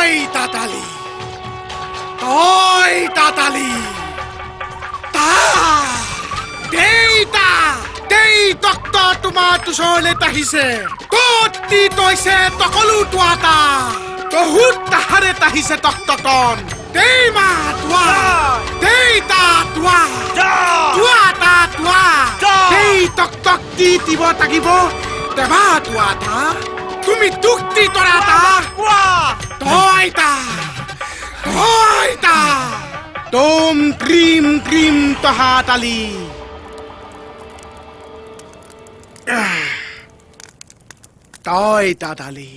তই তাতালি তই তাতালি দেই তক্ত তোমাৰ ওচৰলৈ আহিছে ততি তইছে তকলো তোৱাটা বহুত তাহাৰে তাহিছে তক্তটন দেই মা তোৱা দেই তা তোৱা তোৱাটা তোৱা দেই তক্তক দি দিব থাকিব দেবা তোৱাটা তুমি তুক্তি তৰাটা তইটা তোম ক্ৰীম ক্ৰীম তহাতালি তই তাতালি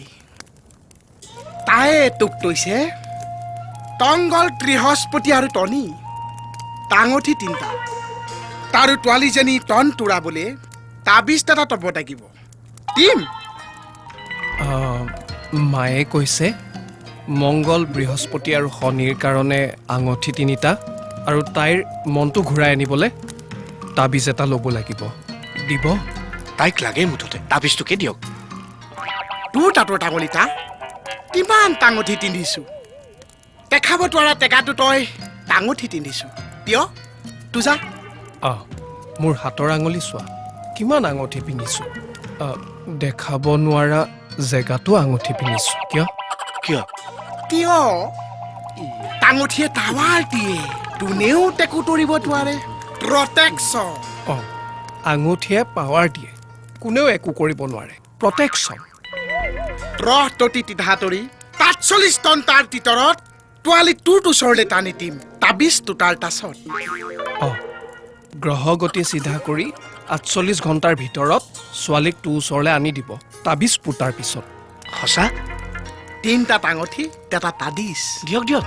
তায়ে তোক তৈছে টংগল বৃহস্পতি আৰু টনি টাঙঠি তিনিটা তাৰো তোৱালীজনী টন তোৰাবলৈ তাবিজ এটা তব লাগিব টিম মায়ে কৈছে মংগল বৃহস্পতি আৰু শনিৰ কাৰণে আঙঠি তিনিটা আৰু তাইৰ মনটো ঘূৰাই আনিবলৈ তাবিজ এটা ল'ব লাগিব দিব তাইক লাগে মুঠতে তাবিজটোকে দিয়ক তোৰ তাতৰ টাঙলিটা কিমান টাঙঠি তিন্ধিছো দেখাব তোৰা টেকাটো তই টাঙঠি তিন্ধিছো কিয় তোজা মোৰ হাতৰ আঙুলি চোৱা কিমান আঙঠি পিন্ধিছোঁ দেখাব নোৱাৰা জেগাতো আঙঠি পিন্ধিছোঁ কিয় কিয় কিয় টাঙঠিয়ে টাৱাৰ দিয়ে তোনেও টেকু তৰিব তোৱাৰে প্ৰটেকশ্যন আঙঠিয়ে পাৱাৰ দিয়ে কোনেও একো কৰিব নোৱাৰে প্ৰটেকশ্যন ৰহ ততি তিধাতৰি ৪৭ টন তাৰ ভিতৰত তোৱালী তোৰ ওচৰলৈ টানি দিম তাবিজটো তাৰ তাছত গ্ৰহ গতি চিধা কৰি ৪৮ ঘণ্টাৰ ভিতৰত ছোৱালীক তোৰ ওচৰলৈ আনি দিব তাবিজ পুতাৰ পিছত সঁচা ৩টা টাঙঠি এটা তাবিজ দিয়ক দিয়ক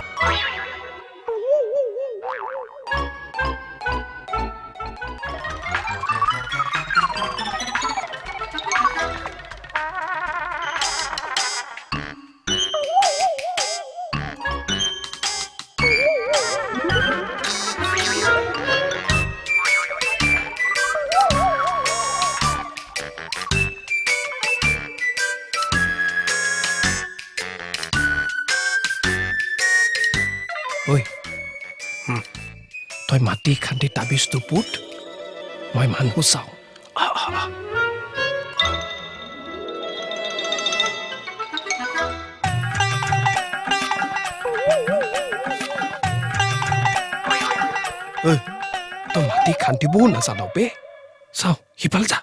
ঐ তই মাটি খান্দি তাবিজটো পুত মই মানুহ চাওঁ তই মাটি খান্দিবও নাজান বে চাওঁ সিফালে যা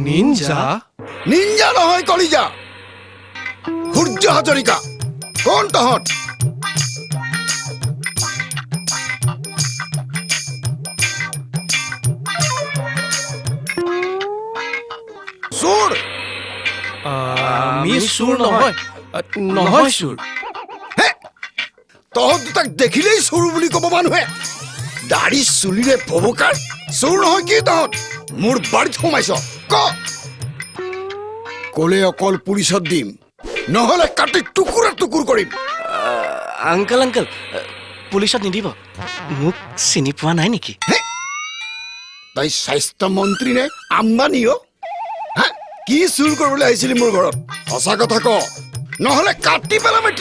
নিঞ্জা নিঞ্জা নহয় কলিজা সূৰ্য হাজৰিকা কোন তহঁত চোৰ আমি চোৰ নহয় নহয় চোৰ হে তহঁত দুটাক দেখিলেই চোৰ বুলি ক'ব মানুহে দাড়ি চুলিৰে ভবকাৰ চোৰ নহয় কি তহঁত মোৰ বাৰীত সোমাইছ কলে অকল পুলিচত দিম নহলে কাটি টুকুৰা টুকুৰ কৰিম আংকল আংকল পুলিচত নিদিব মোক চিনি পোৱা নাই নেকি তই স্বাস্থ্যমন্ত্ৰী নে আম্বানীও কি চুৰ কৰিবলৈ আহিছিলি মোৰ ঘৰত সঁচা কথা ক নহলে কাটি পেলাম এতিয়া